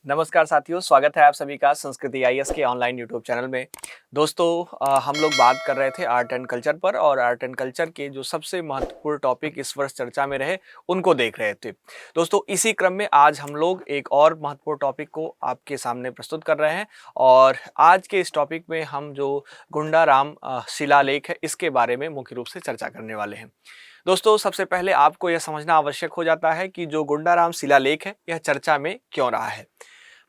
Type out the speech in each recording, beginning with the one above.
नमस्कार साथियों, स्वागत है आप सभी का संस्कृति आईएएस के ऑनलाइन यूट्यूब चैनल में। दोस्तों हम लोग बात कर रहे थे आर्ट एंड कल्चर पर और आर्ट एंड कल्चर के जो सबसे महत्वपूर्ण टॉपिक इस वर्ष चर्चा में रहे उनको देख रहे थे। दोस्तों इसी क्रम में आज हम लोग एक और महत्वपूर्ण टॉपिक को आपके सामने प्रस्तुत कर रहे हैं और आज के इस टॉपिक में हम जो गुंडाराम शिलालेख है इसके बारे में मुख्य रूप से चर्चा करने वाले हैं। दोस्तों सबसे पहले आपको यह समझना आवश्यक हो जाता है कि जो गुंडाराम शिलालेख है यह चर्चा में क्यों रहा है।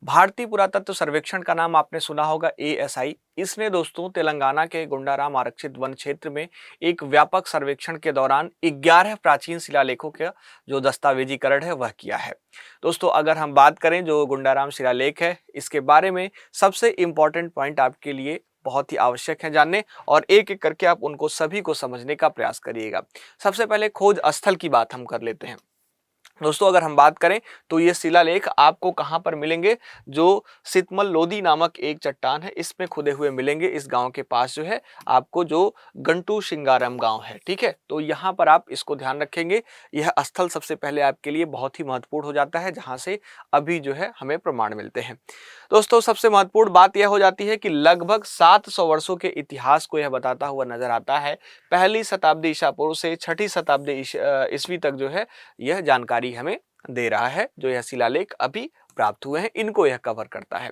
भारतीय पुरातत्व सर्वेक्षण का नाम आपने सुना होगा, एएसआई। इसने दोस्तों तेलंगाना के गुंडाराम आरक्षित वन क्षेत्र में एक व्यापक सर्वेक्षण के दौरान 11 प्राचीन शिलालेखों का जो दस्तावेजीकरण है वह किया है। दोस्तों अगर हम बात करें जो गुंडाराम शिलालेख है इसके बारे में सबसे इंपॉर्टेंट पॉइंट आपके लिए बहुत ही आवश्यक है जानने और एक एक करके आप उनको सभी को समझने का प्रयास करिएगा। सबसे पहले खोज स्थल की बात हम कर लेते हैं। दोस्तों अगर हम बात करें तो ये शिलालेख आपको कहां पर मिलेंगे, जो सितमल लोदी नामक एक चट्टान है इसमें खुदे हुए मिलेंगे। इस गांव के पास जो है आपको जो गंटू शिंगारम गांव है, ठीक है, तो यहां पर आप इसको ध्यान रखेंगे। यह स्थल सबसे पहले आपके लिए बहुत ही महत्वपूर्ण हो जाता है जहां से अभी जो है हमें प्रमाण मिलते हैं। दोस्तों सबसे महत्वपूर्ण बात यह हो जाती है कि लगभग 700 वर्षों के इतिहास को यह बताता हुआ नजर आता है। पहली शताब्दी ईसा पूर्व से छठी शताब्दी ईस्वी तक जो है यह जानकारी हमें दे रहा है। जो यह शिलालेख अभी प्राप्त हुए हैं इनको यह कवर करता है।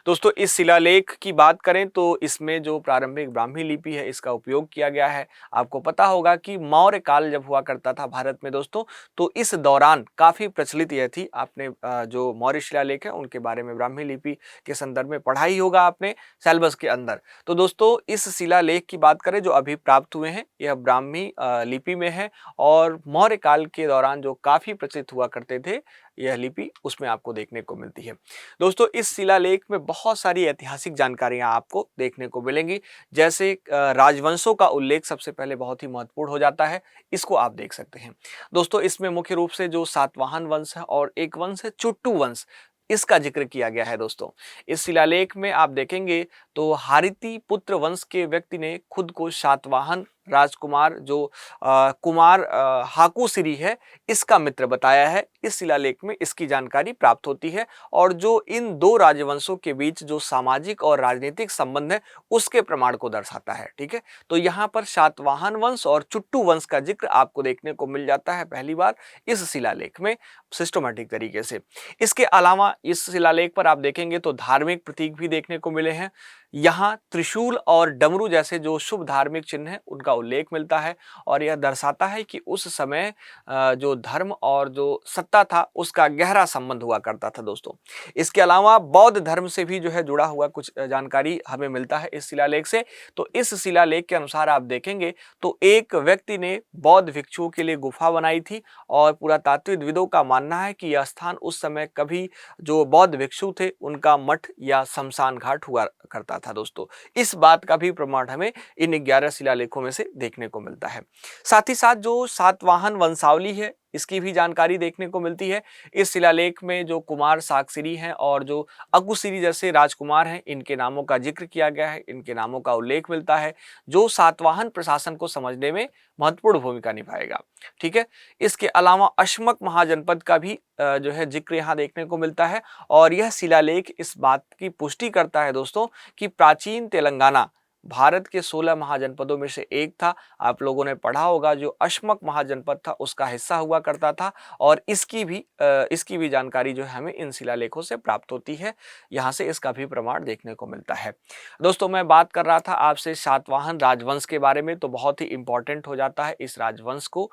दोस्तों इस शिलालेख की बात करें तो इसमें जो प्रारंभिक ब्राह्मी लिपि है इसका उपयोग किया गया है। आपको पता होगा कि मौर्य काल जब हुआ करता था भारत में दोस्तों, तो इस दौरान काफी प्रचलित यह थी। आपने जो मौर्य शिलालेख है उनके बारे में ब्राह्मी लिपि के संदर्भ में पढ़ा ही होगा आपने सिलेबस के अंदर। तो दोस्तों इस शिलालेख की बात करें जो अभी प्राप्त हुए हैं यह ब्राह्मी लिपि में है और मौर्य काल के दौरान जो काफी प्रचलित हुआ करते थे यह लिपि उसमें आपको देखने को मिलती है। दोस्तों इस शिलालेख में बहुत सारी ऐतिहासिक जानकारियां आपको देखने को मिलेंगी, जैसे राजवंशों का उल्लेख सबसे पहले बहुत ही महत्वपूर्ण हो जाता है, इसको आप देख सकते हैं। दोस्तों इसमें मुख्य रूप से जो सातवाहन वंश है और एक वंश है चुट्टू वंश, इसका जिक्र किया गया है। दोस्तों इस शिलालेख में आप देखेंगे तो हारिती पुत्र वंश के व्यक्ति ने खुद को सातवाहन राजकुमार जो कुमार हाकुसिरी है इसका मित्र बताया है। इस शिलालेख में इसकी जानकारी प्राप्त होती है और जो इन दो राजवंशों के बीच जो सामाजिक और राजनीतिक संबंध है उसके प्रमाण को दर्शाता है, ठीक है। तो यहाँ पर सातवाहन वंश और चुट्टू वंश का जिक्र आपको देखने को मिल जाता है पहली बार इस शिलालेख में सिस्टमैटिक तरीके से। इसके अलावा इस शिलालेख पर आप देखेंगे तो धार्मिक प्रतीक भी देखने को मिले हैं। यहाँ त्रिशूल और डमरू जैसे जो शुभ धार्मिक चिन्ह है उनका उल्लेख मिलता है और यह दर्शाता है कि उस समय जो धर्म और जो सत्ता था उसका गहरा संबंध हुआ करता था। दोस्तों इसके अलावा बौद्ध धर्म से भी जो है जुड़ा हुआ कुछ जानकारी हमें मिलता है इस शिलालेख से। तो इस शिलालेख के अनुसार आप देखेंगे तो एक व्यक्ति ने बौद्ध भिक्षुओं के लिए गुफा बनाई थी और पुरातात्विदों का मानना है कि यह स्थान उस समय कभी जो बौद्ध भिक्षु थे उनका मठ या शमशान घाट हुआ करता था। दोस्तों इस बात का भी प्रमाण हमें इन 11 शिलालेखों में से देखने को मिलता है। साथ ही साथ जो सातवाहन वंशावली है इसकी भी जानकारी देखने को मिलती है। इस शिलालेख में जो कुमार साकसिरी हैं और जो अकुसिरी जैसे राजकुमार हैं इनके नामों का जिक्र किया गया है, इनके नामों का उल्लेख मिलता है जो सातवाहन प्रशासन को समझने में महत्वपूर्ण भूमिका निभाएगा, ठीक है। इसके अलावा अश्मक महाजनपद का भी जो है जिक्र यहाँ देखने को मिलता है और यह शिलालेख इस बात की पुष्टि करता है दोस्तों कि प्राचीन तेलंगाना भारत के 16 महाजनपदों में से एक था। आप लोगों ने पढ़ा होगा जो अश्मक महाजनपद था उसका हिस्सा हुआ करता था और इसकी भी जानकारी जो है हमें इन शिलालेखों से प्राप्त होती है। यहाँ से इसका भी प्रमाण देखने को मिलता है। दोस्तों मैं बात कर रहा था आपसे सातवाहन राजवंश के बारे में, तो बहुत ही इंपॉर्टेंट हो जाता है इस राजवंश को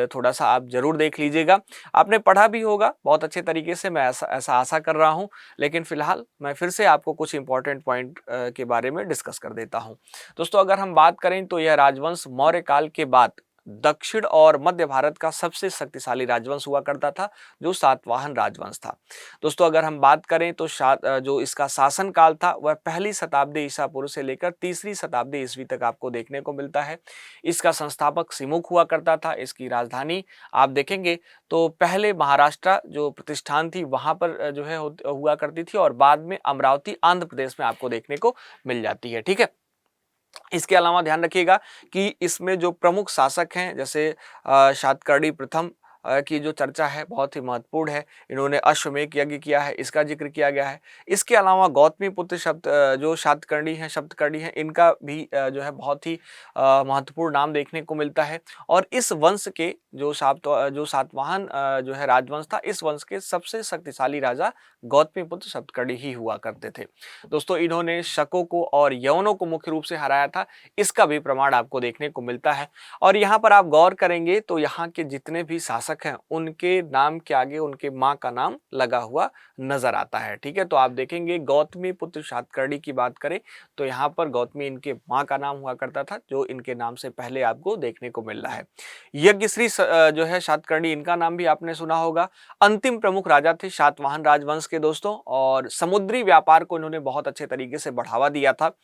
थोड़ा सा आप जरूर देख लीजिएगा। आपने पढ़ा भी होगा बहुत अच्छे तरीके से, मैं ऐसा आशा कर रहा हूं, लेकिन फिलहाल मैं फिर से आपको कुछ इंपॉर्टेंट पॉइंट के बारे में डिस्कस कर देता हूं। दोस्तों अगर हम बात करें तो यह राजवंश मौर्य काल के बाद दक्षिण और मध्य भारत का सबसे शक्तिशाली राजवंश हुआ करता था जो सातवाहन राजवंश था। दोस्तों अगर हम बात करें तो जो इसका शासन काल था वह पहली शताब्दी ईसा पूर्व से लेकर तीसरी शताब्दी ईस्वी तक आपको देखने को मिलता है। इसका संस्थापक सिमुक हुआ करता था। इसकी राजधानी आप देखेंगे तो पहले महाराष्ट्र जो प्रतिष्ठान थी वहां पर जो है हुआ करती थी और बाद में अमरावती आंध्र प्रदेश में आपको देखने को मिल जाती है, ठीक है। इसके अलावा ध्यान रखिएगा कि इसमें जो प्रमुख शासक हैं जैसे सातकर्णी प्रथम, की जो चर्चा है बहुत ही महत्वपूर्ण है। इन्होंने अश्वमेध यज्ञ किया है, इसका जिक्र किया गया है। इसके अलावा गौतमीपुत्र शब्द जो शब्दकर्णी हैं, इनका भी जो है बहुत ही महत्वपूर्ण नाम देखने को मिलता है। और इस वंश के जो सातवाहन जो है राजवंश था, इस वंश के सबसे शक्तिशाली राजा गौतमीपुत्र शब्दकर्णी ही हुआ करते थे। दोस्तों, इन्होंने शकों को और यवनों को मुख्य रूप से हराया था, इसका भी प्रमाण आपको देखने को मिलता है। और यहाँ पर आप गौर करेंगे तो यहाँ के जितने भी शासक हैं, उनके नाम के आगे उनके माँ का नाम लगा हुआ नजर आता है। ठीक है, तो आप देखेंगे गौतमीपुत्र सातकर्णी की बात करें तो यहाँ पर गौतमी इनके माँ का नाम हुआ करता था, जो इनके नाम से पहले आपको देखने को मिल रहा है। यज्ञश्री जो है सातकर्णी, इनका नाम भी आपने सुना होगा। अंतिम प्रमुख राजा थे सातवाहन राजवंश के दोस्तों, और समुद्री व्यापार को इन्होंने बहुत अच्छे तरीके से बढ़ावा दिया था।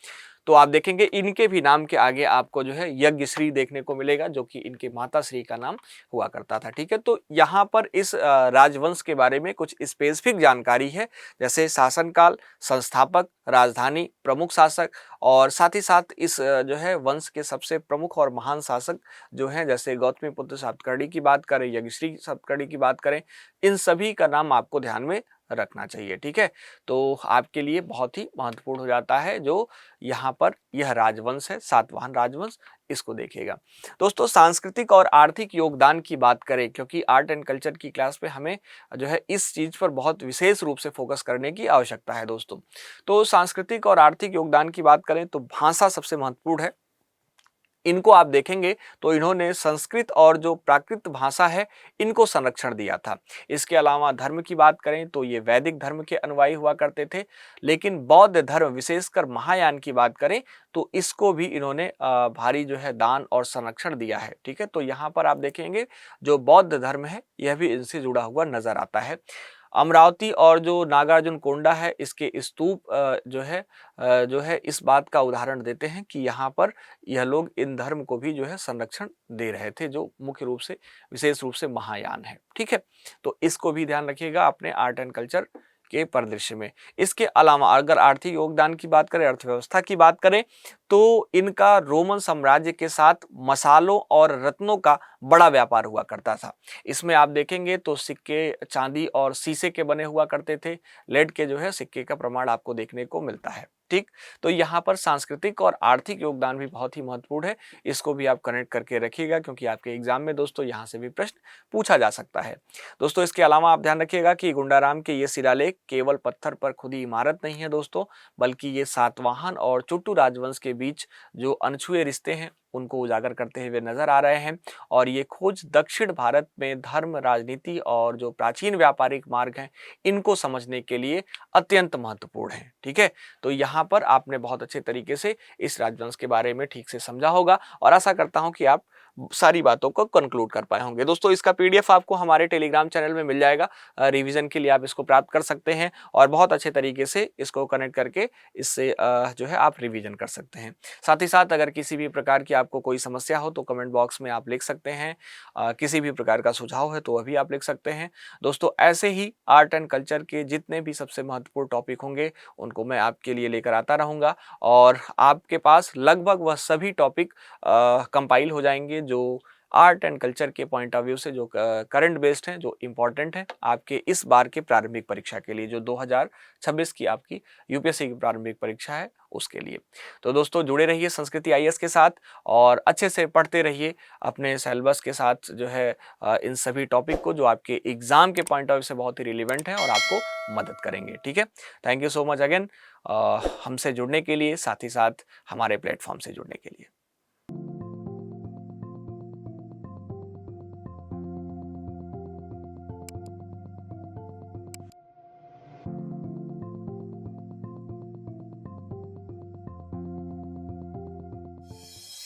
तो आप देखेंगे इनके भी नाम के आगे आपको जो है यज्ञश्री देखने को मिलेगा, जो कि इनके माता श्री का नाम हुआ करता था। ठीक है, तो यहाँ पर इस राजवंश के बारे में कुछ स्पेसिफिक जानकारी है, जैसे शासनकाल, संस्थापक, राजधानी, प्रमुख शासक, और साथ ही साथ इस जो है वंश के सबसे प्रमुख और महान शासक जो हैं, जैसे गौतमीपुत्र सातकर्णी की बात करें, यज्ञश्री सातकर्णी की बात करें, इन सभी का नाम आपको ध्यान में रखना चाहिए। ठीक है, तो आपके लिए बहुत ही महत्वपूर्ण हो जाता है जो यहाँ पर यह राजवंश है, सातवाहन राजवंश, इसको देखिएगा। दोस्तों, सांस्कृतिक और आर्थिक योगदान की बात करें, क्योंकि आर्ट एंड कल्चर की क्लास में हमें जो है इस चीज पर बहुत विशेष रूप से फोकस करने की आवश्यकता है दोस्तों। तो सांस्कृतिक और आर्थिक योगदान की बात करें तो भाषा सबसे महत्वपूर्ण है। इनको आप देखेंगे तो इन्होंने संस्कृत और जो प्राकृत भाषा है, इनको संरक्षण दिया था। इसके अलावा धर्म की बात करें तो ये वैदिक धर्म के अनुयायी हुआ करते थे, लेकिन बौद्ध धर्म, विशेषकर महायान की बात करें तो इसको भी इन्होंने भारी जो है दान और संरक्षण दिया है। ठीक है, तो यहाँ पर आप देखेंगे जो बौद्ध धर्म है, यह भी इनसे जुड़ा हुआ नजर आता है। अमरावती और जो नागार्जुन कोंडा है, इसके स्तूप जो है इस बात का उदाहरण देते हैं कि यहाँ पर यह लोग इन धर्म को भी जो है संरक्षण दे रहे थे, जो मुख्य रूप से विशेष रूप से महायान है। ठीक है, तो इसको भी ध्यान रखिएगा अपने आर्ट एंड कल्चर के परिदृश्य में। इसके अलावा अगर आर्थिक योगदान की बात करें, अर्थव्यवस्था की बात करें, तो इनका रोमन साम्राज्य के साथ मसालों और रत्नों का बड़ा व्यापार हुआ करता था। इसमें आप देखेंगे तो सिक्के चांदी और शीशे के बने हुआ करते थे। लेड के जो है सिक्के का प्रमाण आपको देखने को मिलता है। ठीक, तो यहाँ पर सांस्कृतिक और आर्थिक योगदान भी बहुत ही महत्वपूर्ण है, इसको भी आप कनेक्ट करके रखिएगा, क्योंकि आपके एग्जाम में दोस्तों यहाँ से भी प्रश्न पूछा जा सकता है। दोस्तों, इसके अलावा आप ध्यान रखिएगा कि गुंडाराम के ये शिलालेख केवल पत्थर पर खुदी इमारत नहीं है दोस्तों, बल्कि ये सातवाहन और चुट्टू राजवंश के बीच जो अनछुए रिश्ते हैं, उनको उजागर करते हुए नजर आ रहे हैं। और ये खोज दक्षिण भारत में धर्म, राजनीति और जो प्राचीन व्यापारिक मार्ग हैं, इनको समझने के लिए अत्यंत महत्वपूर्ण है। ठीक है, तो यहाँ पर आपने बहुत अच्छे तरीके से इस राजवंश के बारे में ठीक से समझा होगा, और आशा करता हूँ कि आप सारी बातों को कंक्लूड कर पाए होंगे। दोस्तों, इसका पीडीएफ आपको हमारे टेलीग्राम चैनल में मिल जाएगा। रिवीजन के लिए आप इसको प्राप्त कर सकते हैं, और बहुत अच्छे तरीके से इसको कनेक्ट करके इससे जो है आप रिवीजन कर सकते हैं। साथ ही साथ अगर किसी भी प्रकार की आपको कोई समस्या हो तो कमेंट बॉक्स में आप लिख सकते हैं। किसी भी प्रकार का सुझाव है तो वह भी आप लिख सकते हैं। दोस्तों, ऐसे ही आर्ट एंड कल्चर के जितने भी सबसे महत्वपूर्ण टॉपिक होंगे, उनको मैं आपके लिए लेकर आता रहूँगा, और आपके पास लगभग वह सभी टॉपिक कंपाइल हो जाएंगे जो आर्ट एंड कल्चर के पॉइंट ऑफ व्यू से जो करंट बेस्ड हैं, जो इम्पोर्टेंट हैं आपके इस बार के प्रारंभिक परीक्षा के लिए, जो 2026 की आपकी यूपीएससी की प्रारंभिक परीक्षा है, उसके लिए। तो दोस्तों, जुड़े रहिए संस्कृति आईएएस के साथ, और अच्छे से पढ़ते रहिए अपने सिलेबस के साथ जो है इन सभी टॉपिक को, जो आपके एग्जाम के पॉइंट ऑफ व्यू से बहुत ही रिलेवेंट है और आपको मदद करेंगे। ठीक है, thank you so much again हमसे जुड़ने के लिए, साथ ही साथ हमारे प्लेटफॉर्म से जुड़ने के लिए।